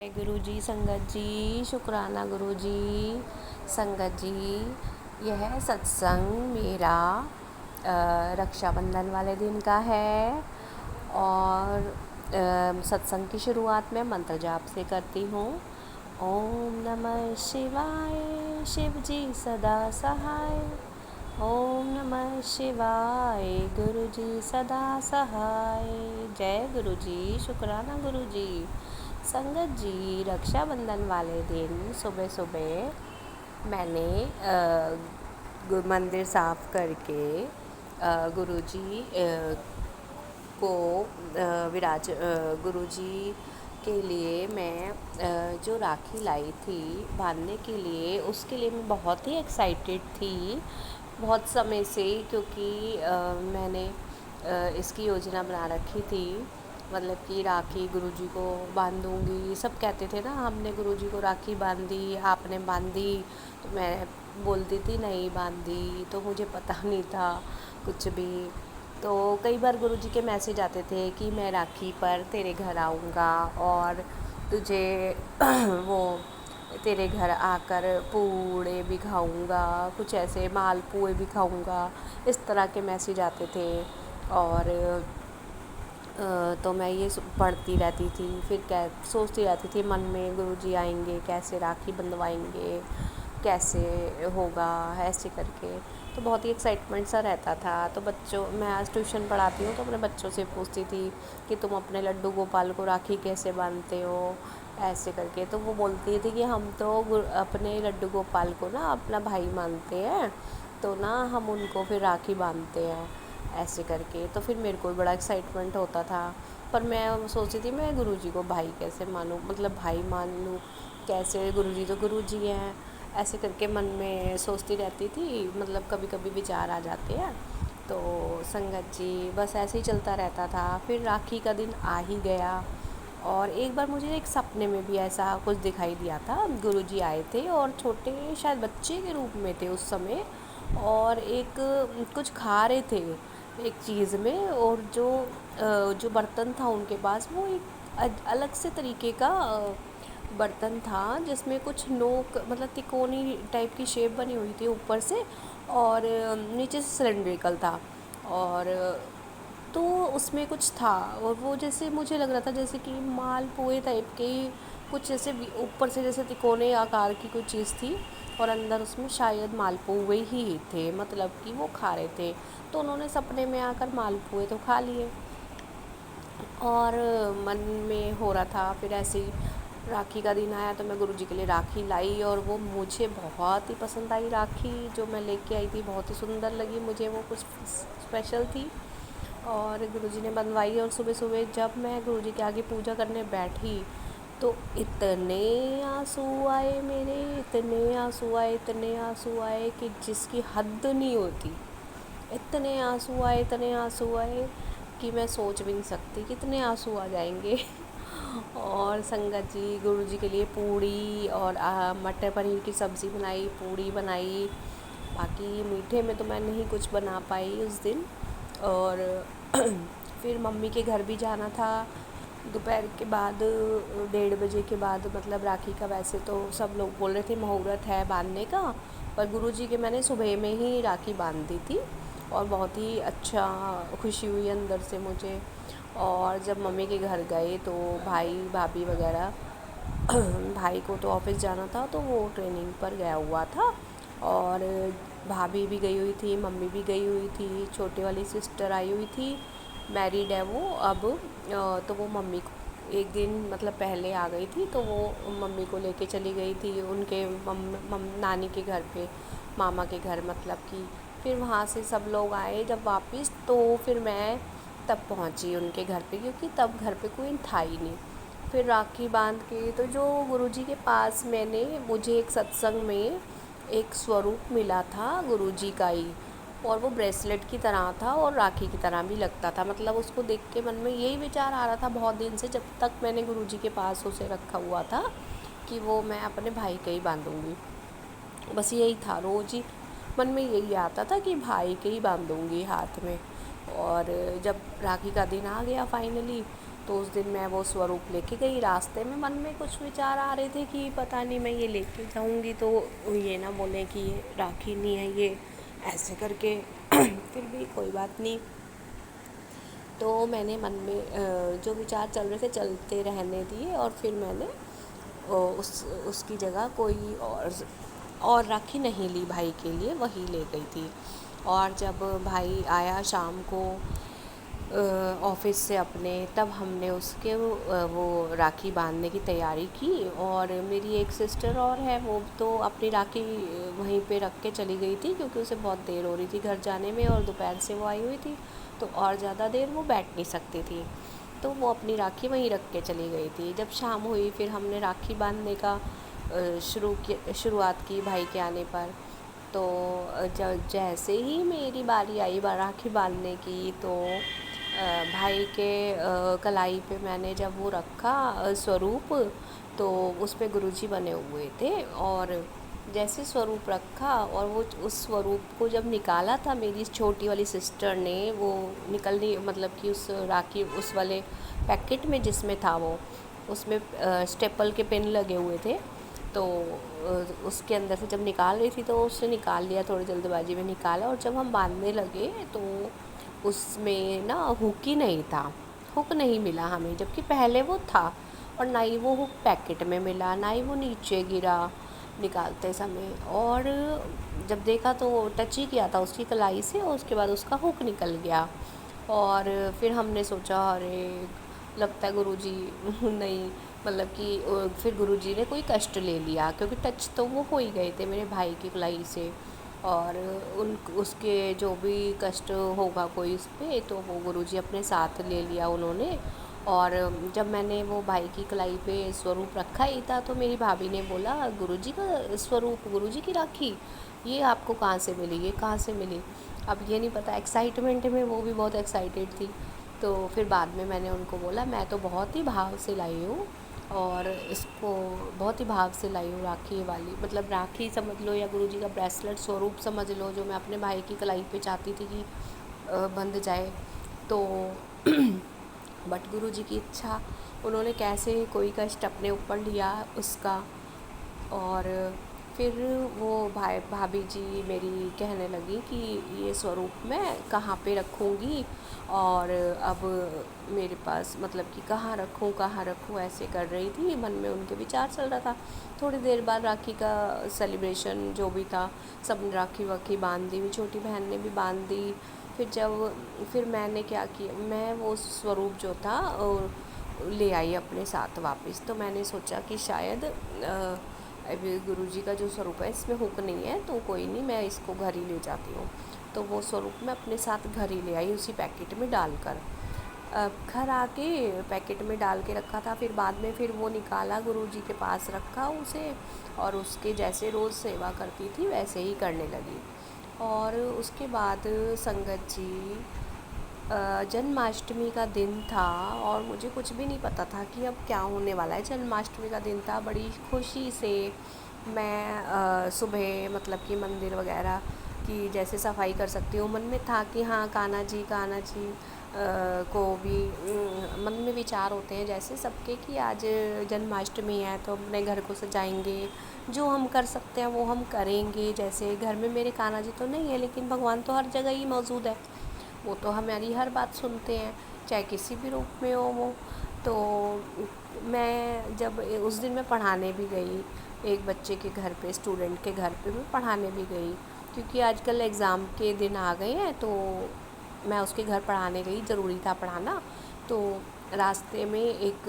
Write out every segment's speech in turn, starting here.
गुरु जी, संगत जी, शुक्राना गुरु जी। संगत जी, यह सत्संग मेरा रक्षाबंधन वाले दिन का है और सत्संग की शुरुआत मैं मंत्र जाप से करती हूँ। ओम नमः शिवाय, शिव जी सदा सहाय। ओम नमः शिवाय, गुरु जी सदा सहाय। जय गुरु जी, शुक्राना गुरु जी। संगत जी, रक्षाबंधन वाले दिन सुबह सुबह मैंने मंदिर साफ़ करके गुरुजी को गुरुजी के लिए मैं जो राखी लाई थी बांधने के लिए, उसके लिए मैं बहुत ही एक्साइटेड थी बहुत समय से, क्योंकि मैंने इसकी योजना बना रखी थी। मतलब कि राखी गुरुजी को बांधूंगी। सब कहते थे ना, हमने गुरुजी को राखी बांधी, आपने बांधी? तो मैं बोलती थी नहीं बांधी, तो मुझे पता नहीं था कुछ भी। तो कई बार गुरुजी के मैसेज आते थे कि मैं राखी पर तेरे घर आऊँगा और तुझे वो तेरे घर आकर पूड़े भी खाऊँगा, कुछ ऐसे मालपुए भी खाऊँगा, इस तरह के मैसेज आते थे। और तो मैं ये पढ़ती रहती थी, फिर सोचती रहती थी मन में, गुरुजी आएंगे कैसे राखी बंधवाएंगे, कैसे होगा, ऐसे करके। तो बहुत ही एक्साइटमेंट सा रहता था। तो मैं आज ट्यूशन पढ़ाती हूँ तो अपने बच्चों से पूछती थी कि तुम अपने लड्डू गोपाल को राखी कैसे बांधते हो, ऐसे करके। तो वो बोलती थी कि हम तो अपने लड्डू गोपाल को ना अपना भाई मानते हैं, तो ना हम उनको फिर राखी बांधते हैं, ऐसे करके। तो फिर मेरे को भी बड़ा एक्साइटमेंट होता था, पर मैं सोचती थी मैं गुरुजी को भाई कैसे मानूं, मतलब भाई मान लूँ कैसे, गुरुजी तो गुरुजी हैं, ऐसे करके मन में सोचती रहती थी। मतलब कभी कभी विचार आ जाते हैं। तो संगत जी, बस ऐसे ही चलता रहता था। फिर राखी का दिन आ ही गया और एक बार मुझे एक सपने में भी ऐसा कुछ दिखाई दिया था। गुरुजी आए थे और छोटे शायद बच्चे के रूप में थे उस समय, और एक कुछ खा रहे थे एक चीज़ में, और जो बर्तन था उनके पास वो एक अलग से तरीके का बर्तन था, जिसमें कुछ नोक, मतलब तिकोनी टाइप की शेप बनी हुई थी ऊपर से, और नीचे से सिलेंड्रिकल था। और तो उसमें कुछ था, और वो जैसे मुझे लग रहा था जैसे कि मालपुए टाइप के कुछ, जैसे ऊपर से जैसे तिकोने आकार की कोई चीज़ थी और अंदर उसमें शायद मालपुए ही थे, मतलब कि वो खा रहे थे। तो उन्होंने सपने में आकर मालपुए तो खा लिए, और मन में हो रहा था। फिर ऐसे ही राखी का दिन आया तो मैं गुरुजी के लिए राखी लाई, और वो मुझे बहुत ही पसंद आई। राखी जो मैं लेके आई थी बहुत ही सुंदर लगी मुझे, वो कुछ स्पेशल थी, और गुरुजी ने बनवाई। और सुबह सुबह जब मैं गुरुजी के आगे पूजा करने बैठी तो इतने आंसू आए मेरे, इतने आंसू आए, इतने आंसू आए कि जिसकी हद नहीं होती। इतने आंसू आए, इतने आंसू आए कि मैं सोच भी नहीं सकती कितने आंसू आ जाएंगे। और संगत जी, गुरुजी के लिए पूड़ी और मटर पनीर की सब्ज़ी बनाई, पूड़ी बनाई। बाकी मीठे में तो मैं नहीं कुछ बना पाई उस दिन। और फिर मम्मी के घर भी जाना था दोपहर के बाद, 1:30 बजे के बाद। मतलब राखी का वैसे तो सब लोग बोल रहे थे मुहूर्त है बांधने का, पर गुरुजी के मैंने सुबह में ही राखी बांध दी थी, और बहुत ही अच्छा खुशी हुई अंदर से मुझे। और जब मम्मी के घर गए तो भाई भाभी वगैरह भाई को तो ऑफिस जाना था तो वो ट्रेनिंग पर गया हुआ था, और भाभी भी गई हुई थी, मम्मी भी गई हुई थी, छोटे वाली सिस्टर आई हुई थी, मैरिड है वो अब। तो वो मम्मी को एक दिन मतलब पहले आ गई थी, तो वो मम्मी को लेके चली गई थी उनके नानी के घर पे, मामा के घर मतलब कि। फिर वहाँ से सब लोग आए जब वापस, तो फिर मैं तब पहुँची उनके घर पे, क्योंकि तब घर पे कोई था ही नहीं। फिर राखी बांध के, तो जो गुरुजी के पास मुझे एक सत्संग में एक स्वरूप मिला था गुरुजी का ही, और वो ब्रेसलेट की तरह था और राखी की तरह भी लगता था। मतलब उसको देख के मन में यही विचार आ रहा था बहुत दिन से, जब तक मैंने गुरुजी के पास उसे रखा हुआ था, कि वो मैं अपने भाई के ही बांधूँगी। बस यही था, रोज़ ही मन में यही आता था कि भाई के ही बांधूँगी हाथ में। और जब राखी का दिन आ गया फाइनली, तो उस दिन मैं वो स्वरूप लेके गई। रास्ते में मन में कुछ विचार आ रहे थे कि पता नहीं मैं ये लेके जाऊंगी तो ये ना बोलें कि ये राखी नहीं है, ये ऐसे करके फिर भी कोई बात नहीं। तो मैंने मन में जो विचार चल रहे थे चलते रहने दिए, और फिर मैंने उसकी जगह कोई और राखी नहीं ली भाई के लिए, वही ले गई थी। और जब भाई आया शाम को ऑफ़िस से अपने, तब हमने उसके वो राखी बांधने की तैयारी की। और मेरी एक सिस्टर और है, वो तो अपनी राखी वहीं पे रख के चली गई थी, क्योंकि उसे बहुत देर हो रही थी घर जाने में और दोपहर से वो आई हुई थी, तो और ज़्यादा देर वो बैठ नहीं सकती थी, तो वो अपनी राखी वहीं रख के चली गई थी। जब शाम हुई फिर हमने राखी बांधने का शुरुआत की भाई के आने पर। तो जैसे ही मेरी बारी आई राखी बांधने की, तो भाई के कलाई पे मैंने जब वो रखा स्वरूप, तो उस पे गुरुजी बने हुए थे। और जैसे स्वरूप रखा और वो उस स्वरूप को जब निकाला था, मेरी छोटी वाली सिस्टर ने वो निकलने, मतलब कि उस राखी उस वाले पैकेट में जिसमें था वो, उसमें स्टेपल के पिन लगे हुए थे, तो उसके अंदर से जब निकाल रही थी तो उसने निकाल लिया, थोड़ी जल्दबाजी में निकाला। और जब हम बांधने लगे तो उसमें ना हुक ही नहीं था, हुक नहीं मिला हमें, जबकि पहले वो था। और ना ही वो हुक पैकेट में मिला, ना ही वो नीचे गिरा निकालते समय। और जब देखा तो टच ही किया था उसकी कलाई से, और उसके बाद उसका हुक निकल गया। और फिर हमने सोचा अरे लगता है गुरुजी नहीं, मतलब कि फिर गुरुजी ने कोई कष्ट ले लिया, क्योंकि टच तो वो हो ही गए थे मेरे भाई की कलाई से। और उन उसके जो भी कष्ट होगा कोई उस पर, तो वो गुरुजी अपने साथ ले लिया उन्होंने। और जब मैंने वो भाई की कलाई पे स्वरूप रखा ही था, तो मेरी भाभी ने बोला गुरुजी का स्वरूप, गुरुजी की राखी, ये आपको कहाँ से मिली, ये कहाँ से मिली। अब ये नहीं पता, एक्साइटमेंट में वो भी बहुत एक्साइटेड थी। तो फिर बाद में मैंने उनको बोला मैं तो बहुत ही भाव से लाई हूँ, और इसको बहुत ही भाव से लाई हूँ राखी वाली, मतलब राखी समझ लो या गुरुजी का ब्रेसलेट स्वरूप समझ लो, जो मैं अपने भाई की कलाई पे चाहती थी कि बंध जाए। तो बट गुरुजी की इच्छा, उन्होंने कैसे कोई कष्ट अपने ऊपर लिया उसका। और फिर वो भाभी जी मेरी कहने लगी कि ये स्वरूप मैं कहाँ पे रखूँगी, और अब मेरे पास मतलब कि कहाँ रखूँ ऐसे कर रही थी, मन में उनके विचार चल रहा था। थोड़ी देर बाद राखी का सेलिब्रेशन जो भी था, सब ने राखी वाखी बांध दी, छोटी बहन ने भी बांध दी। फिर मैंने क्या किया, मैं वो स्वरूप जो था ले आई अपने साथ वापस। तो मैंने सोचा कि शायद अभी गुरुजी का जो स्वरूप है इसमें हुक नहीं है, तो कोई नहीं, मैं इसको घर ही ले जाती हूँ। तो वो स्वरूप मैं अपने साथ घर ही ले आई, उसी पैकेट में डालकर। घर आके पैकेट में डाल के रखा था, फिर बाद में फिर वो निकाला, गुरुजी के पास रखा उसे, और उसके जैसे रोज़ सेवा करती थी वैसे ही करने लगी। और उसके बाद संगत जी, जन्माष्टमी का दिन था, और मुझे कुछ भी नहीं पता था कि अब क्या होने वाला है। जन्माष्टमी का दिन था, बड़ी खुशी से मैं सुबह मतलब कि मंदिर वगैरह की जैसे सफाई कर सकती हूँ, मन में था कि हाँ कान्हा जी को भी मन में विचार होते हैं जैसे सबके कि आज जन्माष्टमी है तो अपने घर को सजाएंगे, जो हम कर सकते हैं वो हम करेंगे। जैसे घर में मेरे कान्हा जी तो नहीं है, लेकिन भगवान तो हर जगह ही मौजूद है, वो तो हमारी हर बात सुनते हैं, चाहे किसी भी रूप में हो वो। तो मैं जब उस दिन मैं पढ़ाने भी गई, एक बच्चे के घर पे, स्टूडेंट के घर पे मैं पढ़ाने भी गई, क्योंकि आजकल एग्ज़ाम के दिन आ गए हैं, तो मैं उसके घर पढ़ाने गई, ज़रूरी था पढ़ाना। तो रास्ते में एक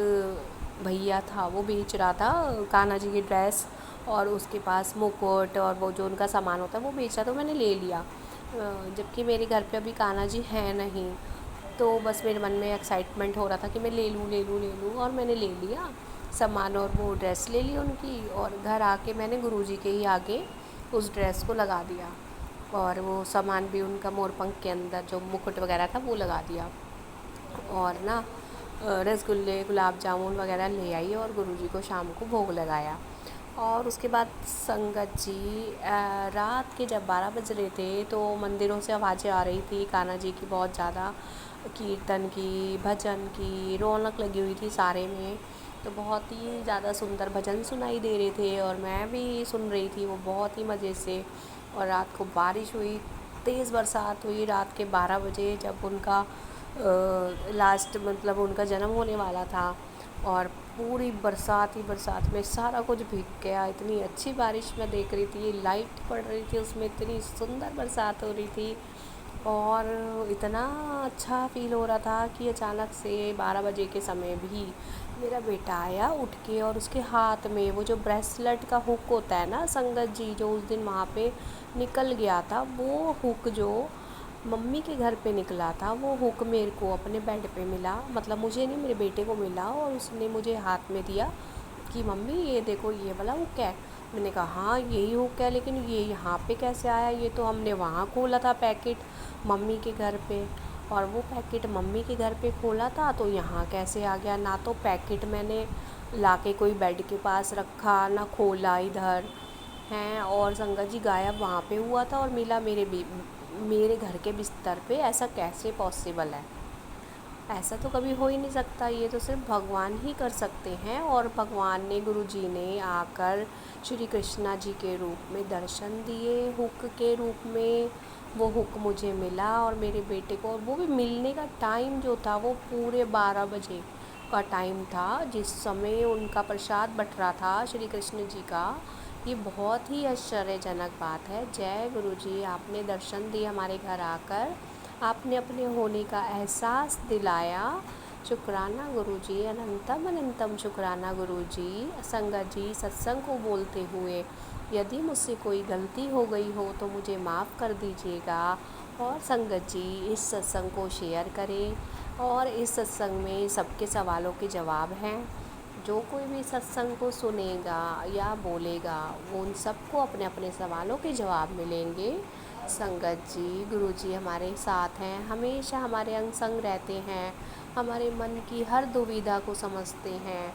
भैया था, वो बेच रहा था कान्हा जी की ड्रेस, और उसके पास मुकुट और वो जो उनका सामान होता है वो बेच रहा, तो मैंने ले लिया। जबकि मेरे घर पे अभी कान्हा जी हैं नहीं, तो बस मेरे मन में एक्साइटमेंट हो रहा था कि मैं ले लूँ, और मैंने ले लिया सामान, और वो ड्रेस ले ली उनकी। और घर आके मैंने गुरुजी के ही आगे उस ड्रेस को लगा दिया, और वो सामान भी उनका मोरपंख के अंदर जो मुकुट वगैरह था वो लगा दिया। और ना रसगुल्ले गुलाब जामुन वगैरह ले आई, और गुरुजी को शाम को भोग लगाया। और उसके बाद संगत जी, रात के जब 12 बज रहे थे तो मंदिरों से आवाज़ें आ रही थी कान्हा जी की बहुत ज़्यादा, कीर्तन की, भजन की रौनक लगी हुई थी सारे में। तो बहुत ही ज़्यादा सुंदर भजन सुनाई दे रहे थे और मैं भी सुन रही थी वो बहुत ही मज़े से। और रात को बारिश हुई, तेज़ बरसात हुई रात के 12 बजे, जब उनका लास्ट मतलब उनका जन्म होने वाला था। और पूरी बरसात ही बरसात में सारा कुछ भीग गया। इतनी अच्छी बारिश मैं देख रही थी, लाइट पड़ रही थी उसमें, इतनी सुंदर बरसात हो रही थी। और इतना अच्छा फ़ील हो रहा था कि अचानक से 12 बजे के समय भी मेरा बेटा आया उठ के, और उसके हाथ में वो जो ब्रेसलेट का हुक होता है ना, संगत जी जो उस दिन वहाँ पे निकल गया था, वो हुक जो मम्मी के घर पे निकला था, वो हुक मेरे को अपने बेड पे मिला। मतलब मुझे नहीं, मेरे बेटे को मिला, और उसने मुझे हाथ में दिया कि मम्मी ये देखो ये वाला हुक है। मैंने कहा हाँ यही हुक है, लेकिन ये यहाँ पे कैसे आया, ये तो हमने वहाँ खोला था पैकेट मम्मी के घर पे, और वो पैकेट मम्मी के घर पे खोला था तो यहाँ कैसे आ गया। ना तो पैकेट मैंने लाके कोई बेड के पास रखा, ना खोला इधर हैं, और संगत जी गायब वहाँ पे हुआ था और मिला मेरे घर के बिस्तर पे। ऐसा कैसे पॉसिबल है? ऐसा तो कभी हो ही नहीं सकता, ये तो सिर्फ भगवान ही कर सकते हैं। और भगवान ने, गुरु जी ने आकर श्री कृष्णा जी के रूप में दर्शन दिए, हुक के रूप में। वो हुक मुझे मिला और मेरे बेटे को, और वो भी मिलने का टाइम जो था वो पूरे 12 बजे का टाइम था, जिस समय उनका प्रसाद बट रहा था श्री कृष्ण जी का। ये बहुत ही आश्चर्यजनक बात है। जय गुरु जी, आपने दर्शन दिए हमारे घर आकर, आपने अपने होने का एहसास दिलाया। शुक्राना गुरुजी, अनंतम अनंतम शुक्राना गुरुजी। संगत जी, सत्संग को बोलते हुए यदि मुझसे कोई गलती हो गई हो तो मुझे माफ़ कर दीजिएगा। और संगत जी, इस सत्संग को शेयर करें, और इस सत्संग में सबके सवालों के जवाब हैं। जो कोई भी सत्संग को सुनेगा या बोलेगा, वो उन सबको अपने अपने सवालों के जवाब मिलेंगे। संगत जी, गुरु जी हमारे साथ हैं, हमेशा हमारे अंग संग रहते हैं, हमारे मन की हर दुविधा को समझते हैं,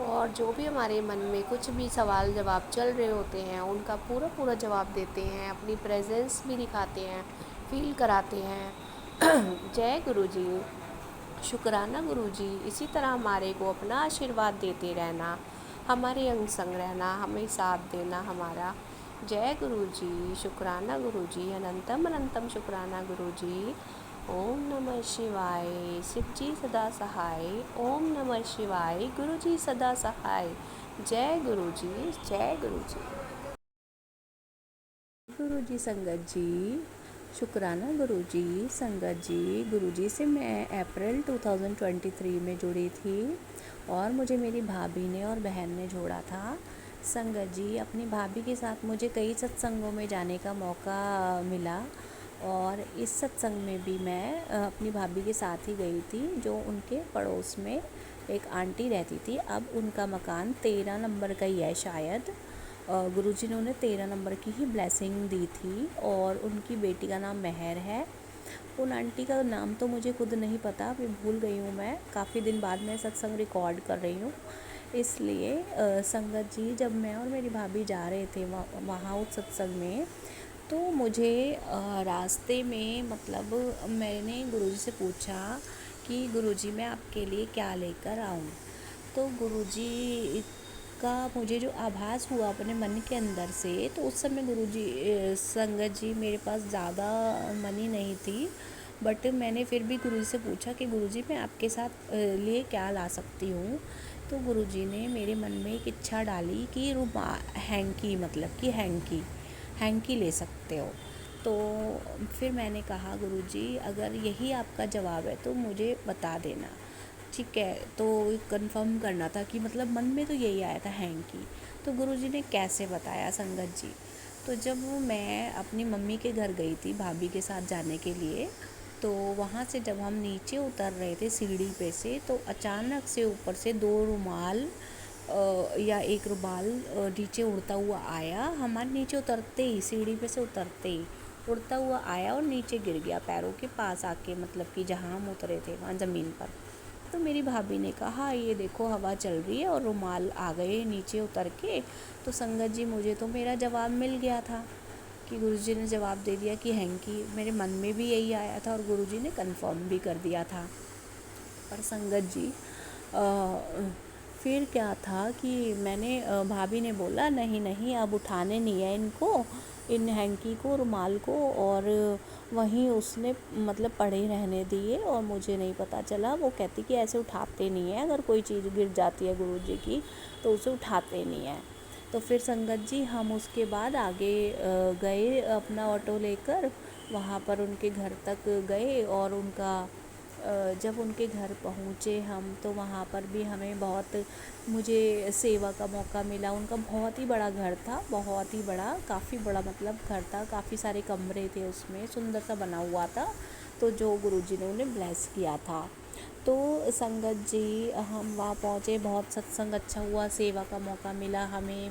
और जो भी हमारे मन में कुछ भी सवाल जवाब चल रहे होते हैं उनका पूरा पूरा जवाब देते हैं, अपनी प्रेजेंस भी दिखाते हैं, फील कराते हैं। जय गुरु जी, शुक्राना गुरुजी। इसी तरह हमारे को अपना आशीर्वाद देते रहना, हमारे अंग संग रहना, हमें साथ देना हमारा। जय गुरुजी, शुक्राना गुरुजी, अनंतम अनंतम शुक्राना गुरुजी। ओम नमः शिवाय, शिव जी सदा सहाय। ओम नमः शिवाय, गुरुजी सदा सहाय। जय गुरुजी, जय गुरुजी। गुरुजी, संगत जी, शुक्राना गुरुजी। संगत जी, गुरुजी से मैं अप्रैल 2023 में जुड़ी थी, और मुझे मेरी भाभी ने और बहन ने जोड़ा था। संगत जी, अपनी भाभी के साथ मुझे कई सत्संगों में जाने का मौका मिला, और इस सत्संग में भी मैं अपनी भाभी के साथ ही गई थी, जो उनके पड़ोस में एक आंटी रहती थी। अब उनका मकान 13 नंबर का ही है शायद। गुरुजी ने उन्हें 13 नंबर की ही ब्लेसिंग दी थी, और उनकी बेटी का नाम मेहर है। उन आंटी का नाम तो मुझे खुद नहीं पता, अभी भूल गई हूँ मैं, काफ़ी दिन बाद मैं सत्संग रिकॉर्ड कर रही हूँ इसलिए। संगत जी, जब मैं और मेरी भाभी जा रहे थे वहाँ उस सत्संग में, तो मुझे रास्ते में मतलब मैंने गुरुजी से पूछा कि गुरुजी मैं आपके लिए क्या लेकर आऊँ। तो गुरुजी का मुझे जो आभास हुआ अपने मन के अंदर से, तो उस समय गुरुजी संगत जी मेरे पास ज़्यादा मनी नहीं थी, बट मैंने फिर भी गुरुजी से पूछा कि गुरुजी मैं आपके साथ लिए क्या ला सकती हूँ। तो गुरुजी ने मेरे मन में एक इच्छा डाली कि हैंकी, मतलब कि हैंकी ले सकते हो। तो फिर मैंने कहा गुरुजी अगर यही आपका जवाब है तो मुझे बता देना। ठीक है, तो कंफर्म करना था कि मतलब मन में तो यही आया था हैंकी। तो गुरुजी ने कैसे बताया संगत जी। तो जब मैं अपनी मम्मी के घर गई थी भाभी के साथ जाने के लिए, तो वहाँ से जब हम नीचे उतर रहे थे सीढ़ी पे से, तो अचानक से ऊपर से दो रुमाल या एक रुमाल नीचे उड़ता हुआ आया। हमारे नीचे उतरते ही, सीढ़ी पे से उतरते ही उड़ता हुआ आया और नीचे गिर गया पैरों के पास आके, मतलब कि जहाँ हम उतरे थे वहाँ ज़मीन पर। तो मेरी भाभी ने कहा ये देखो हवा चल रही है और रुमाल आ गए नीचे उतर के। तो संगत जी, मुझे तो मेरा जवाब मिल गया था। कि गुरुजी ने जवाब दे दिया कि हैंकी। मेरे मन में भी यही आया था और गुरुजी ने कंफर्म भी कर दिया था। पर संगत जी फिर क्या था कि मैंने भाभी ने बोला नहीं नहीं अब उठाने नहीं है इनको, इन हैंकी को, रुमाल को, और वहीं उसने मतलब पड़े रहने दिए और मुझे नहीं पता चला। वो कहती कि ऐसे उठाते नहीं है, अगर कोई चीज़ गिर जाती है गुरुजी की तो उसे उठाते नहीं है। तो फिर संगत जी हम उसके बाद आगे गए अपना ऑटो लेकर, वहाँ पर उनके घर तक गए और उनका जब उनके घर पहुँचे हम तो वहाँ पर भी हमें बहुत मुझे सेवा का मौका मिला। उनका बहुत ही बड़ा घर था, बहुत ही बड़ा, काफ़ी बड़ा मतलब घर था, काफ़ी सारे कमरे थे उसमें, सुंदर सा बना हुआ था। तो जो गुरुजी ने उन्हें ब्लेस किया था। तो संगत जी हम वहाँ पहुँचे, बहुत सत्संग अच्छा हुआ, सेवा का मौका मिला हमें,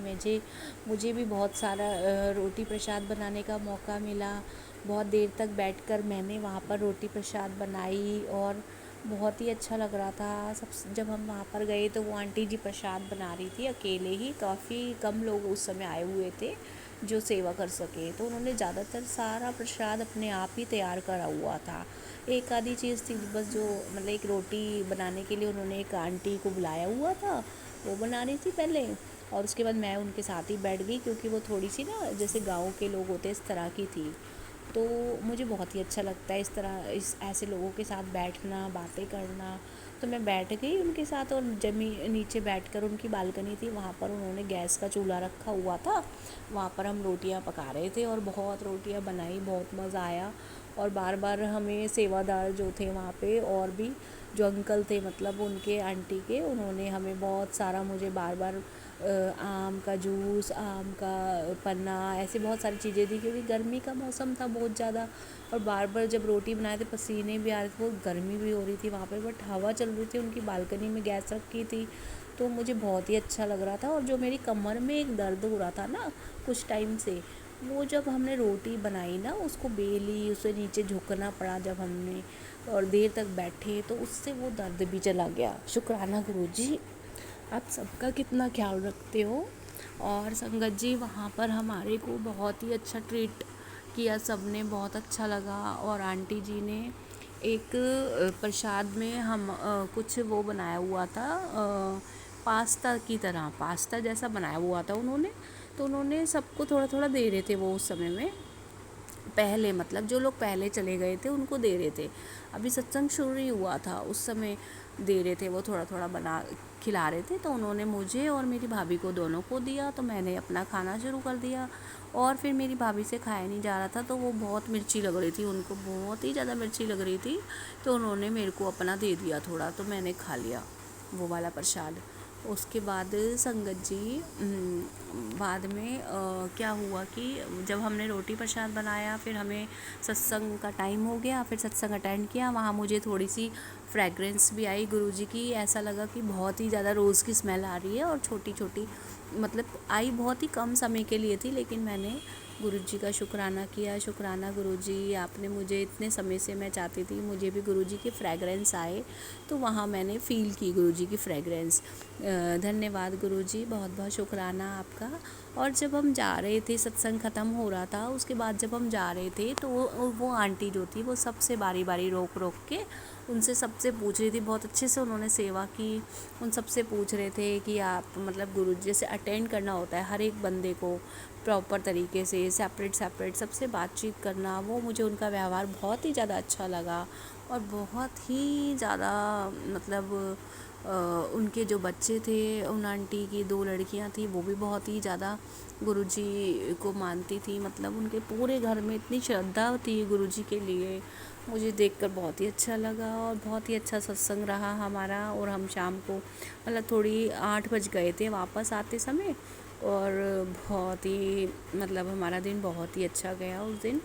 मुझे भी बहुत सारा रोटी प्रसाद बनाने का मौका मिला। बहुत देर तक बैठकर मैंने वहाँ पर रोटी प्रसाद बनाई और बहुत ही अच्छा लग रहा था। सब जब हम वहाँ पर गए तो वो आंटी जी प्रसाद बना रही थी अकेले ही, काफ़ी कम लोग उस समय आए हुए थे जो सेवा कर सके, तो उन्होंने ज़्यादातर सारा प्रसाद अपने आप ही तैयार करा हुआ था। एक आधी चीज़ थी बस जो मतलब एक रोटी बनाने के लिए उन्होंने एक आंटी को बुलाया हुआ था, वो बना रही थी पहले, और उसके बाद मैं उनके साथ ही बैठ गई क्योंकि वो थोड़ी सी ना जैसे गाँव के लोग होते इस तरह की थी। तो मुझे बहुत ही अच्छा लगता है इस तरह इस ऐसे लोगों के साथ बैठना, बातें करना। तो मैं बैठ गई उनके साथ और नीचे बैठकर, उनकी बालकनी थी वहाँ पर, उन्होंने गैस का चूल्हा रखा हुआ था, वहाँ पर हम रोटियाँ पका रहे थे और बहुत रोटियाँ बनाई, बहुत मज़ा आया। और बार बार हमें सेवादार जो थे वहाँ पे और भी जो अंकल थे मतलब उनके आंटी के, उन्होंने हमें बहुत सारा, मुझे बार बार आम का जूस, आम का पन्ना, ऐसे बहुत सारी चीज़ें दी क्योंकि गर्मी का मौसम था बहुत ज़्यादा। और बार बार जब रोटी बनाए थे पसीने भी आ रहे थे, बहुत गर्मी भी हो रही थी वहाँ पे, बट हवा चल रही थी, उनकी बालकनी में गैस रखी थी, तो मुझे बहुत ही अच्छा लग रहा था। और जो मेरी कमर में एक दर्द हो रहा था ना कुछ टाइम से, वो जब हमने रोटी बनाई ना, उसको बेली, उसे नीचे झुकना पड़ा जब हमने और देर तक बैठे, तो उससे वो दर्द भी चला गया। शुक्राना गुरुजी, आप सबका कितना ख्याल रखते हो। और संगत जी वहाँ पर हमारे को बहुत ही अच्छा ट्रीट किया, सबने बहुत अच्छा लगा। और आंटी जी ने एक प्रसाद में हम कुछ वो बनाया हुआ था, पास्ता की तरह, पास्ता जैसा बनाया हुआ था उन्होंने, तो उन्होंने सबको थोड़ा थोड़ा दे रहे थे वो उस समय में, पहले मतलब जो लोग पहले चले गए थे उनको दे रहे थे, अभी सत्संग शुरू ही हुआ था उस समय दे रहे थे, वो थोड़ा थोड़ा बना खिला रहे थे। तो उन्होंने मुझे और मेरी भाभी को दोनों को दिया, तो मैंने अपना खाना शुरू कर दिया। और फिर मेरी भाभी से खाया नहीं जा रहा था, तो वो बहुत मिर्ची लग रही थी, उनको बहुत ही ज़्यादा मिर्ची लग रही थी, तो उन्होंने मेरे को अपना दे दिया थोड़ा, तो मैंने खा लिया वो वाला प्रसाद। उसके बाद संगत जी बाद में क्या हुआ कि जब हमने रोटी प्रसाद बनाया, फिर हमें सत्संग का टाइम हो गया, फिर सत्संग अटेंड किया। वहाँ मुझे थोड़ी सी फ्रेगरेंस भी आई गुरुजी की, ऐसा लगा कि बहुत ही ज़्यादा रोज़ की स्मेल आ रही है, और छोटी छोटी मतलब आई बहुत ही कम समय के लिए थी, लेकिन मैंने गुरुजी का शुक्राना किया। शुक्राना गुरुजी, आपने मुझे इतने समय से मैं चाहती थी मुझे भी गुरुजी की फ्रेगरेंस आए, तो वहाँ मैंने फ़ील की गुरुजी की फ्रेगरेंस। धन्यवाद गुरुजी, बहुत बहुत शुक्राना आपका। और जब हम जा रहे थे, सत्संग ख़त्म हो रहा था, उसके बाद जब हम जा रहे थे तो वो आंटी जो थी वो सबसे बारी बारी रोक रोक के उनसे सबसे पूछ रही थी, बहुत अच्छे से उन्होंने सेवा की। उन सबसे पूछ रहे थे कि आप मतलब गुरु जैसे अटेंड करना होता है हर एक बंदे को प्रॉपर तरीके से, सेपरेट सेपरेट सबसे बातचीत करना, वो मुझे उनका व्यवहार बहुत ही ज़्यादा अच्छा लगा। और बहुत ही ज़्यादा मतलब उनके जो बच्चे थे, उन आंटी की 2 लड़कियां थी, वो भी बहुत ही ज़्यादा गुरुजी को मानती थी, मतलब उनके पूरे घर में इतनी श्रद्धा थी गुरुजी के लिए, मुझे देखकर बहुत ही अच्छा लगा। और बहुत ही अच्छा सत्संग रहा हमारा। और हम शाम को मतलब थोड़ी 8 बज गए थे वापस आते समय, और बहुत ही मतलब हमारा दिन बहुत ही अच्छा गया उस दिन।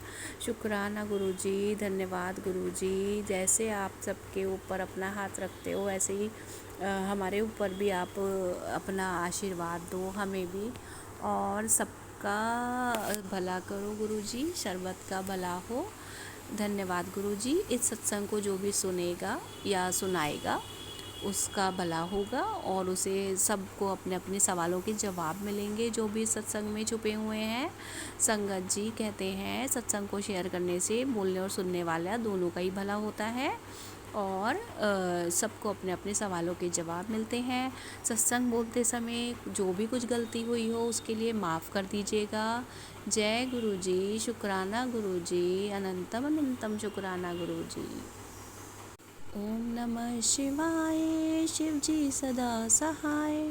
शुक्राना गुरुजी, धन्यवाद गुरुजी, जैसे आप सबके ऊपर अपना हाथ रखते हो वैसे ही हमारे ऊपर भी आप अपना आशीर्वाद दो हमें भी, और सबका भला करो गुरुजी, शरबत का भला हो। धन्यवाद गुरुजी। इस सत्संग को जो भी सुनेगा या सुनाएगा उसका भला होगा और उसे सबको अपने अपने सवालों के जवाब मिलेंगे जो भी सत्संग में छुपे हुए हैं। संगत जी कहते हैं सत्संग को शेयर करने से बोलने और सुनने वाला दोनों का ही भला होता है और सबको अपने अपने सवालों के जवाब मिलते हैं। सत्संग बोलते समय जो भी कुछ गलती हुई हो उसके लिए माफ़ कर दीजिएगा। जय गुरु जी, शुक्राना गुरु जी, अनंतम अनंतम शुक्राना गुरु जी। ओम नमः शिवाय, शिव जी सदा सहाय।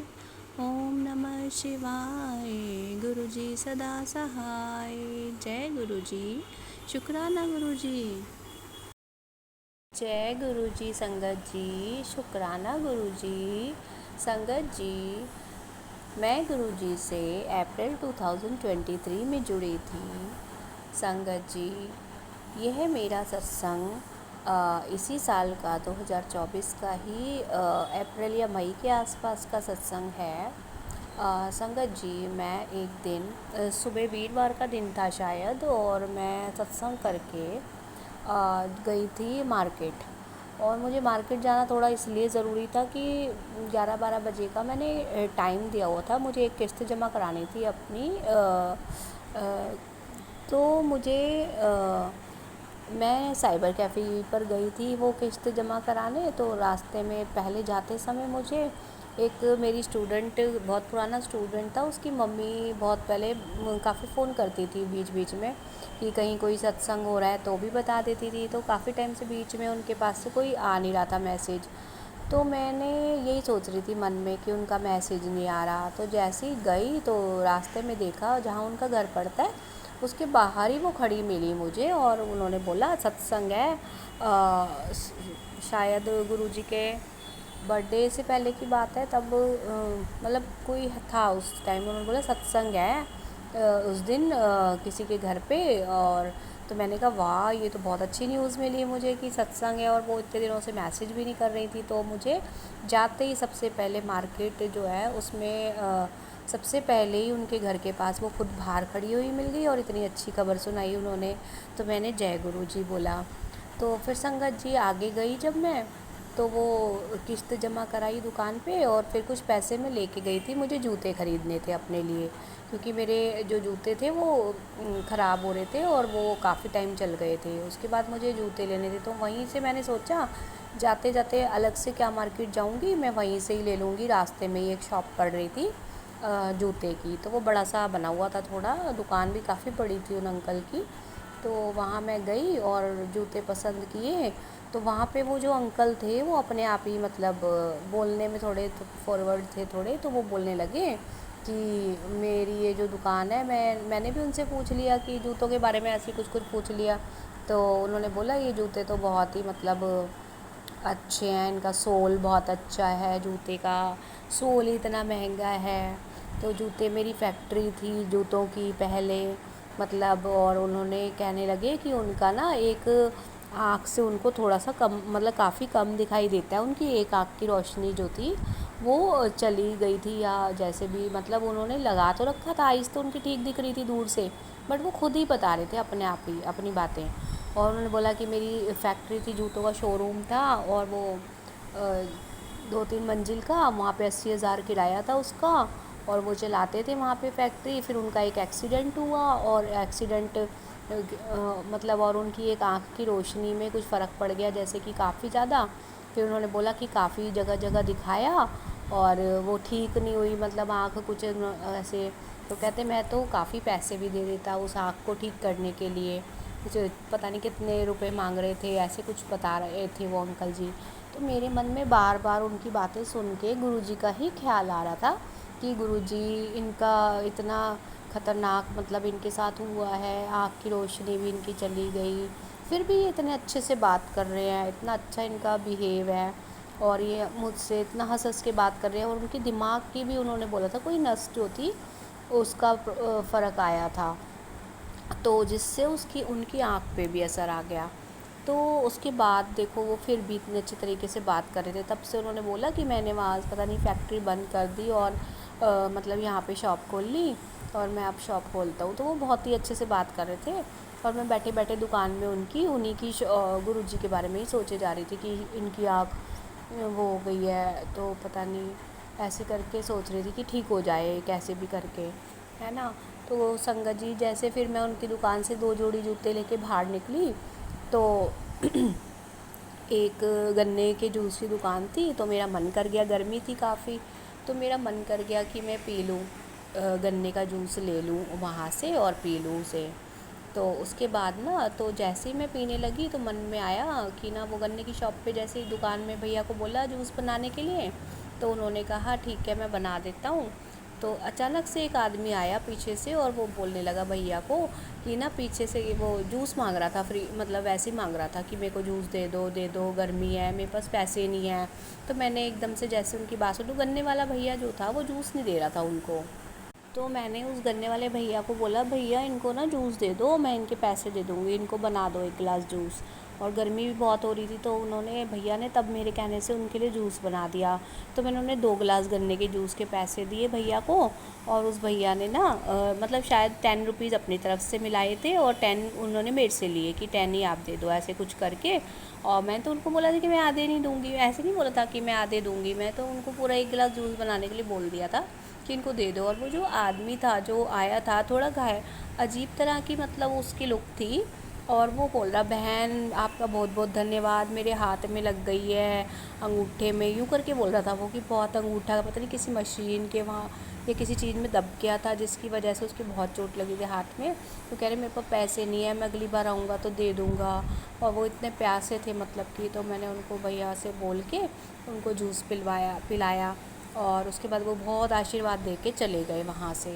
ओम नमः शिवाय, गुरु जी सदा सहाय। जय गुरु जी, शुक्राना गुरु जी। जय गुरु जी संगत जी, शुक्राना गुरु जी। संगत जी, मैं गुरु जी से अप्रैल 2023 में जुड़ी थी। संगत जी, यह मेरा सत्संग इसी साल का 2024 का ही अप्रैल या मई के आसपास का सत्संग है। संगत जी, मैं एक दिन सुबह वीरवार का दिन था शायद, और मैं सत्संग करके गई थी मार्केट। और मुझे मार्केट जाना थोड़ा इसलिए ज़रूरी था कि 11-12 बजे का मैंने टाइम दिया हुआ था, मुझे एक किस्त जमा करानी थी अपनी। तो मुझे मैं साइबर कैफ़े पर गई थी वो किस्त जमा कराने। तो रास्ते में पहले जाते समय मुझे एक मेरी स्टूडेंट, बहुत पुराना स्टूडेंट था, उसकी मम्मी बहुत पहले काफ़ी फ़ोन करती थी बीच बीच में कि कहीं कोई सत्संग हो रहा है तो भी बता देती थी। तो काफ़ी टाइम से बीच में उनके पास से कोई आ नहीं रहा था मैसेज। तो मैंने यही सोच रही थी मन में कि उनका मैसेज नहीं आ रहा। तो जैसे ही गई तो रास्ते में देखा जहाँ उनका घर पड़ता है उसके बाहर ही वो खड़ी मिली मुझे, और उन्होंने बोला सत्संग है, शायद गुरुजी के बर्थडे से पहले की बात है तब, मतलब कोई था उस टाइम। उन्होंने बोला सत्संग है उस दिन किसी के घर पे। और तो मैंने कहा वाह, ये तो बहुत अच्छी न्यूज़ मिली मुझे कि सत्संग है, और वो इतने दिनों से मैसेज भी नहीं कर रही थी। तो मुझे जाते ही सबसे पहले मार्केट जो है उसमें सबसे पहले ही उनके घर के पास वो खुद बाहर खड़ी हुई मिल गई, और इतनी अच्छी खबर सुनाई उन्होंने। तो मैंने जय गुरु जी बोला। तो फिर संगत जी आगे गई जब मैं, तो वो किस्त जमा कराई दुकान पे, और फिर कुछ पैसे मैं लेके गई थी, मुझे जूते ख़रीदने थे अपने लिए, क्योंकि मेरे जो जूते थे वो ख़राब हो रहे थे और वो काफ़ी टाइम चल गए थे। उसके बाद मुझे जूते लेने थे, तो वहीं से मैंने सोचा जाते जाते अलग से क्या मार्केट जाऊंगी, मैं वहीं से ही ले लूँगी। रास्ते में ही एक शॉप पड़ रही थी जूते की, तो वो बड़ा सा बना हुआ था, थोड़ा दुकान भी काफ़ी बड़ी थी उन अंकल की। तो वहाँ मैं गई और जूते पसंद किए। तो वहाँ पे वो जो अंकल थे वो अपने आप ही मतलब बोलने में थोड़े फॉरवर्ड थे थोड़े, तो वो बोलने लगे कि मेरी ये जो दुकान है, मैंने भी उनसे पूछ लिया कि जूतों के बारे में, ऐसे कुछ कुछ पूछ लिया। तो उन्होंने बोला ये जूते तो बहुत ही मतलब अच्छे हैं, इनका सोल बहुत अच्छा है, जूते का सोल इतना महंगा है। तो जूते, मेरी फैक्ट्री थी जूतों की पहले मतलब। और उन्होंने कहने लगे कि उनका ना एक आँख से उनको थोड़ा सा कम, मतलब काफ़ी कम दिखाई देता है, उनकी एक आँख की रोशनी जो थी वो चली गई थी, या जैसे भी मतलब उन्होंने लगा तो रखा था, आइज़ तो उनकी ठीक दिख रही थी दूर से, बट वो खुद ही बता रहे थे अपने आप ही अपनी बातें। और उन्होंने बोला कि मेरी फैक्ट्री थी, जूतों का शोरूम था, और वो 2-3 मंजिल का, वहाँ पे 80,000 किराया था उसका, और वो चलाते थे वहाँ पे फैक्ट्री। फिर उनका एक एक्सीडेंट हुआ, और एक्सीडेंट मतलब और उनकी एक आँख की रोशनी में कुछ फ़र्क पड़ गया जैसे कि काफ़ी ज़्यादा। फिर उन्होंने बोला कि काफ़ी जगह जगह दिखाया और वो ठीक नहीं हुई, मतलब आँख कुछ ऐसे। तो कहते मैं तो काफ़ी पैसे भी दे देता उस आँख को ठीक करने के लिए, कुछ पता नहीं कितने रुपए मांग रहे थे, ऐसे कुछ बता रहे थे वो अंकल जी। तो मेरे मन में बार बार उनकी बातें सुन के गुरुजी का ही ख्याल आ रहा था कि गुरुजी, इनका इतना ख़तरनाक मतलब इनके साथ हुआ है, आँख की रोशनी भी इनकी चली गई, फिर भी ये इतने अच्छे से बात कर रहे हैं, इतना अच्छा इनका बिहेव है, और ये मुझसे इतना हंस हंस के बात कर रहे हैं। और उनके दिमाग की भी उन्होंने बोला था कोई नस जो थी उसका फ़र्क आया था, तो जिससे उसकी उनकी आँख पे भी असर आ गया। तो उसके बाद देखो वो फिर भी इतने अच्छे तरीके से बात कर रहे थे। तब से उन्होंने बोला कि मैंने वहाँ पता नहीं फैक्ट्री बंद कर दी और मतलब यहाँ पे शॉप खोल ली, और मैं अब शॉप खोलता हूँ। तो वो बहुत ही अच्छे से बात कर रहे थे, और मैं बैठे बैठे दुकान में उन्हीं की गुरुजी के बारे में ही सोचे जा रही थी कि इनकी आँख वो हो गई है, तो पता नहीं ऐसे करके सोच रही थी कि ठीक हो जाए कैसे भी करके, है ना। तो संगत जी जैसे फिर मैं उनकी दुकान से 2 जोड़ी जूते लेके बाहर निकली, तो एक गन्ने के जूस की दुकान थी, तो मेरा मन कर गया, गर्मी थी काफ़ी, तो मेरा मन कर गया कि मैं पी लूँ, गन्ने का जूस ले लूँ वहाँ से और पी लूँ उसे। तो उसके बाद ना, तो जैसे ही मैं पीने लगी तो मन में आया कि ना वो गन्ने की शॉप पे जैसे ही दुकान में भैया को बोला जूस बनाने के लिए, तो उन्होंने कहा ठीक है मैं बना देता हूँ। तो अचानक से एक आदमी आया पीछे से और वो बोलने लगा भैया को कि ना, पीछे से वो जूस मांग रहा था फ्री, मतलब वैसे ही मांग रहा था कि मेरे को जूस दे दो, गर्मी है, मेरे पास पैसे नहीं है। तो मैंने एकदम से जैसे उनकी बात सुनी, गन्ने वाला भैया जो था वो जूस नहीं दे रहा था उनको। तो मैंने उस गन्ने वाले भैया को बोला भैया इनको ना जूस दे दो, मैं इनके पैसे दे दूँगी, इनको बना दो एक गिलास जूस। और गर्मी भी बहुत हो रही थी, तो उन्होंने, भैया ने तब मेरे कहने से उनके लिए जूस बना दिया। तो मैंने उन्हें 2 गिलास गन्ने के जूस के पैसे दिए भैया को। और उस भैया ने ना मतलब शायद 10 रुपीज़ अपनी तरफ से मिलाए थे और 10 उन्होंने मेरे से लिए कि 10 ही आप दे दो, ऐसे कुछ करके। और मैं तो उनको बोला था कि मैं आधे नहीं दूँगी, ऐसे नहीं बोला था कि मैं आधे दूँगी, मैं तो उनको पूरा 1 गिलास जूस बनाने के लिए बोल दिया था कि इनको दे दो। और वो जो आदमी था जो आया था, थोड़ा घाय अजीब तरह की मतलब उसकी लुक थी, और वो बोल रहा बहन आपका बहुत बहुत धन्यवाद, मेरे हाथ में लग गई है, अंगूठे में, यूँ करके बोल रहा था वो कि बहुत अंगूठा पता नहीं किसी मशीन के वहाँ या किसी चीज़ में दब गया था जिसकी वजह से उसकी बहुत चोट लगी थी हाथ में। तो कह रहे मेरे पास पैसे नहीं है, मैं अगली बार आऊँगा तो दे दूँगा। और वो इतने प्यासे थे मतलब कि, तो मैंने उनको भैया से बोल के उनको जूस पिलाया। और उसके बाद वो बहुत आशीर्वाद दे के चले गए वहाँ से,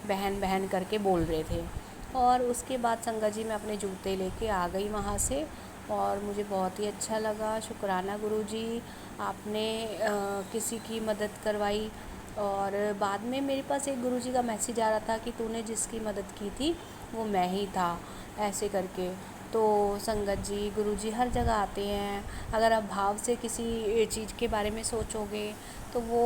बहन बहन करके बोल रहे थे। और उसके बाद संगत जी मैं अपने जूते लेके आ गई वहाँ से, और मुझे बहुत ही अच्छा लगा। शुक्राना गुरुजी, आपने किसी की मदद करवाई। और बाद में मेरे पास एक गुरुजी का मैसेज आ रहा था कि तूने जिसकी मदद की थी वो मैं ही था, ऐसे करके। तो संगत जी, गुरुजी हर जगह आते हैं, अगर आप भाव से किसी चीज़ के बारे में सोचोगे तो वो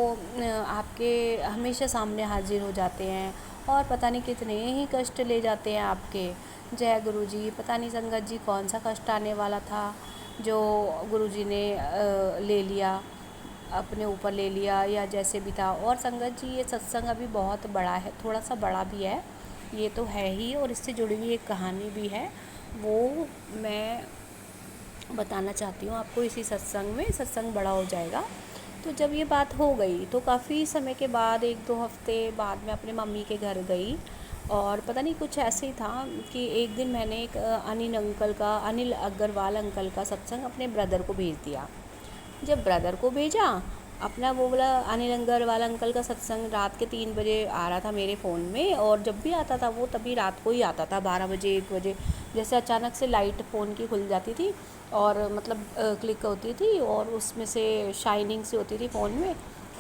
आपके हमेशा सामने हाजिर हो जाते हैं, और पता नहीं कितने ही कष्ट ले जाते हैं आपके। जय गुरुजी। पता नहीं संगत जी कौन सा कष्ट आने वाला था जो गुरुजी ने ले लिया, अपने ऊपर ले लिया, या जैसे भी था। और संगत जी ये सत्संग अभी बहुत बड़ा है, थोड़ा सा बड़ा भी है, ये तो है ही, और इससे जुड़ी हुई एक कहानी भी है, वो मैं बताना चाहती हूँ आपको इसी सत्संग में। सत्संग बड़ा हो जाएगा। तो जब ये बात हो गई तो काफ़ी समय के बाद, 1-2 हफ्ते बाद, मैं अपने मम्मी के घर गई। और पता नहीं कुछ ऐसे ही था कि एक दिन मैंने एक अनिल अग्रवाल अंकल का सत्संग अपने ब्रदर को भेज दिया। जब ब्रदर को भेजा, अपना वो वाला अनिल अग्रवाल अंकल का सत्संग रात के 3 बजे आ रहा था मेरे फ़ोन में, और जब भी आता था वो तभी रात को ही आता था, 12 बजे 1 बजे, जैसे अचानक से लाइट फ़ोन की खुल जाती थी और मतलब क्लिक होती थी और उसमें से शाइनिंग सी होती थी फ़ोन में,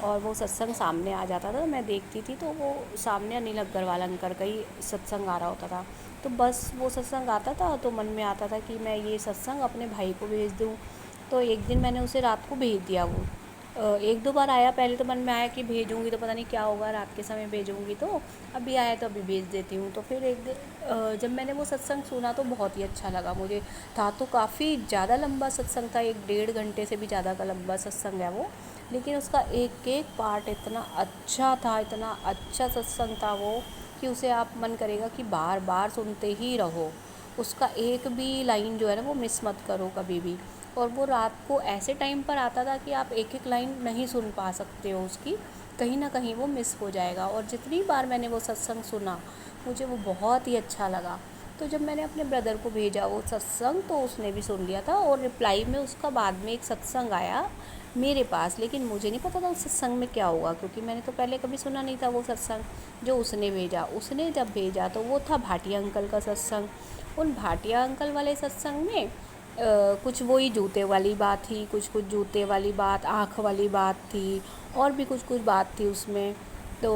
और वो सत्संग सामने आ जाता था, मैं देखती थी तो वो सामने अनिल अग्रवाल अंकल का ही सत्संग आ रहा होता था। तो बस वो सत्संग आता था तो मन में आता था कि मैं ये सत्संग अपने भाई को भेज दूँ। तो एक दिन मैंने उसे रात को भेज दिया वो। 1-2 बार आया, पहले तो मन में आया कि भेजूँगी तो पता नहीं क्या होगा, रात के समय भेजूँगी, तो अभी आया तो अभी भेज देती हूँ। तो फिर एक दिन जब मैंने वो सत्संग सुना तो बहुत ही अच्छा लगा मुझे। था तो काफ़ी ज़्यादा लंबा सत्संग था, 1-1.5 घंटे से भी ज़्यादा का लंबा सत्संग है वो, लेकिन उसका एक एक पार्ट इतना अच्छा था, इतना अच्छा सत्संग था वो, कि उसे आप मन करेगा कि बार बार सुनते ही रहो। उसका एक भी लाइन जो है ना वो मिस मत करो कभी भी। और वो रात को ऐसे टाइम पर आता था कि आप एक एक लाइन नहीं सुन पा सकते हो उसकी, कहीं ना कहीं वो मिस हो जाएगा। और जितनी बार मैंने वो सत्संग सुना मुझे वो बहुत ही अच्छा लगा। तो जब मैंने अपने ब्रदर को भेजा वो सत्संग तो उसने भी सुन लिया था, और रिप्लाई में उसका बाद में एक सत्संग आया मेरे पास, लेकिन मुझे नहीं पता था उस सत्संग में क्या हुआ, क्योंकि मैंने तो पहले कभी सुना नहीं था वो सत्संग जो उसने भेजा। उसने जब भेजा तो वो था भाटिया अंकल का सत्संग। उन भाटिया अंकल वाले सत्संग में कुछ वही जूते वाली बात थी, कुछ कुछ जूते वाली बात, आँख वाली बात थी, और भी कुछ कुछ बात थी उसमें। तो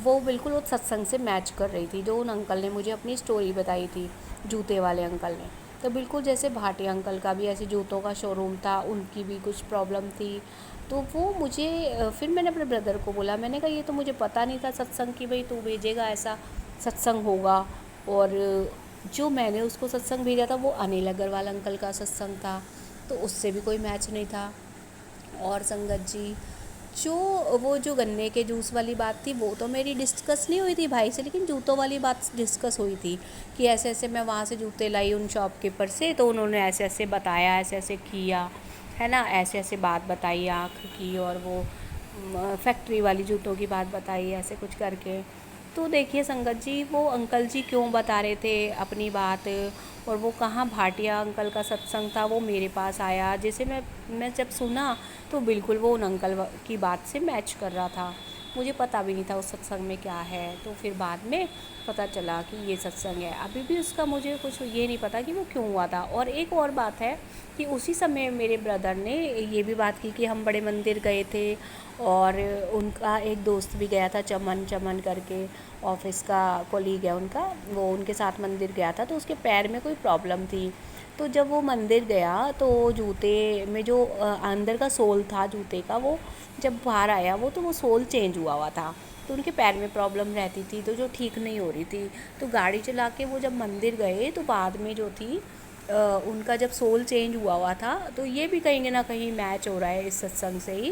वो बिल्कुल उस सत्संग से मैच कर रही थी जो उन अंकल ने मुझे अपनी स्टोरी बताई थी, जूते वाले अंकल ने। तो बिल्कुल जैसे भाटिया अंकल का भी ऐसे जूतों का शोरूम था, उनकी भी कुछ प्रॉब्लम थी। तो वो मुझे फिर मैंने अपने ब्रदर को बोला, मैंने कहा ये तो मुझे पता नहीं था सत्संग की, भाई तू भेजेगा ऐसा सत्संग होगा। और जो मैंने उसको सत्संग भेजा था वो अनिल अग्रवाल अंकल का सत्संग था, तो उससे भी कोई मैच नहीं था। और संगत जी, जो वो जो गन्ने के जूस वाली बात थी वो तो मेरी डिस्कस नहीं हुई थी भाई से, लेकिन जूतों वाली बात डिस्कस हुई थी कि ऐसे ऐसे मैं वहाँ से जूते लाई उन शॉपकीपर से, तो उन्होंने ऐसे ऐसे बताया, ऐसे ऐसे किया, है ना, ऐसे ऐसे बात बताई आँख की, और वो फैक्ट्री वाली जूतों की बात बताई ऐसे कुछ करके। तो देखिए संगत जी, वो अंकल जी क्यों बता रहे थे अपनी बात, और वो कहाँ भाटिया अंकल का सत्संग था वो मेरे पास आया, जिसे मैं जब सुना तो बिल्कुल वो उन अंकल की बात से मैच कर रहा था। मुझे पता भी नहीं था उस सत्संग में क्या है, तो फिर बाद में पता चला कि ये सत्संग है। अभी भी उसका मुझे कुछ ये नहीं पता कि वो क्यों हुआ था। और एक और बात है कि उसी समय मेरे ब्रदर ने ये भी बात की कि हम बड़े मंदिर गए थे, और उनका एक दोस्त भी गया था, चमन चमन करके, ऑफिस का कोलीग है उनका, वो उनके साथ मंदिर गया था, तो उसके पैर में कोई प्रॉब्लम थी। तो जब वो मंदिर गया तो जूते में जो अंदर का सोल था जूते का, वो जब बाहर आया तो वो सोल चेंज हुआ हुआ था। तो उनके पैर में प्रॉब्लम रहती थी, तो जो ठीक नहीं हो रही थी, तो गाड़ी चला के वो जब मंदिर गए तो बाद में जो थी उनका जब सोल चेंज हुआ हुआ था, तो ये भी कहीं ना कहीं मैच हो रहा है इस सत्संग से ही,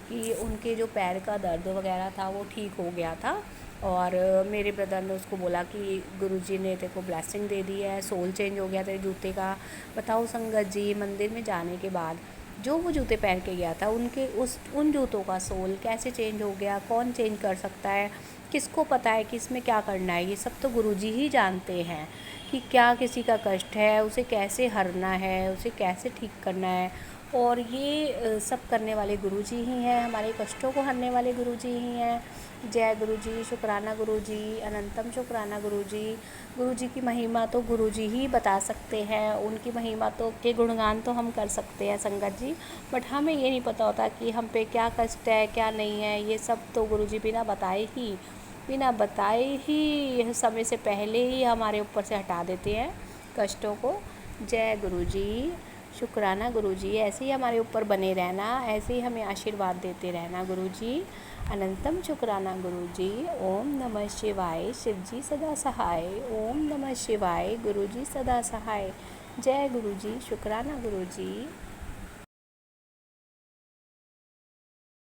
कि उनके जो पैर का दर्द वगैरह था वो ठीक हो गया था। और मेरे ब्रदर ने उसको बोला कि गुरुजी ने तेरे को ब्लेसिंग दे दी है, सोल चेंज हो गया तेरे जूते का। बताओ संगत जी, मंदिर में जाने के बाद जो वो जूते पहन के गया था, उन जूतों का सोल कैसे चेंज हो गया, कौन चेंज कर सकता है, किसको पता है कि इसमें क्या करना है। ये सब तो गुरुजी ही जानते हैं कि क्या किसी का कष्ट है, उसे कैसे हरना है, उसे कैसे ठीक करना है। और ये सब करने वाले गुरुजी ही हैं, हमारे कष्टों को हरने वाले गुरुजी ही हैं। जय गुरुजी, शुक्राना गुरुजी, अनंतम शुक्राना गुरुजी। गुरुजी की महिमा तो गुरुजी ही बता सकते हैं, उनकी महिमा तो के गुणगान तो हम कर सकते हैं संगत जी, बट हमें ये नहीं पता होता कि हम पे क्या कष्ट है क्या नहीं है। ये सब तो गुरुजी बिना बताए ही समय से पहले ही हमारे ऊपर से हटा देते हैं कष्टों को। जय गुरुजी, शुक्राना गुरुजी, ऐसे ही हमारे ऊपर बने रहना, ऐसे ही हमें आशीर्वाद देते रहना गुरुजी। अनंतम शुक्राना गुरुजी। ओम नमः शिवाय, शिवजी सदा सहाय। ओम नमः शिवाय, गुरुजी सदा सहाय। जय गुरुजी, शुक्राना गुरुजी।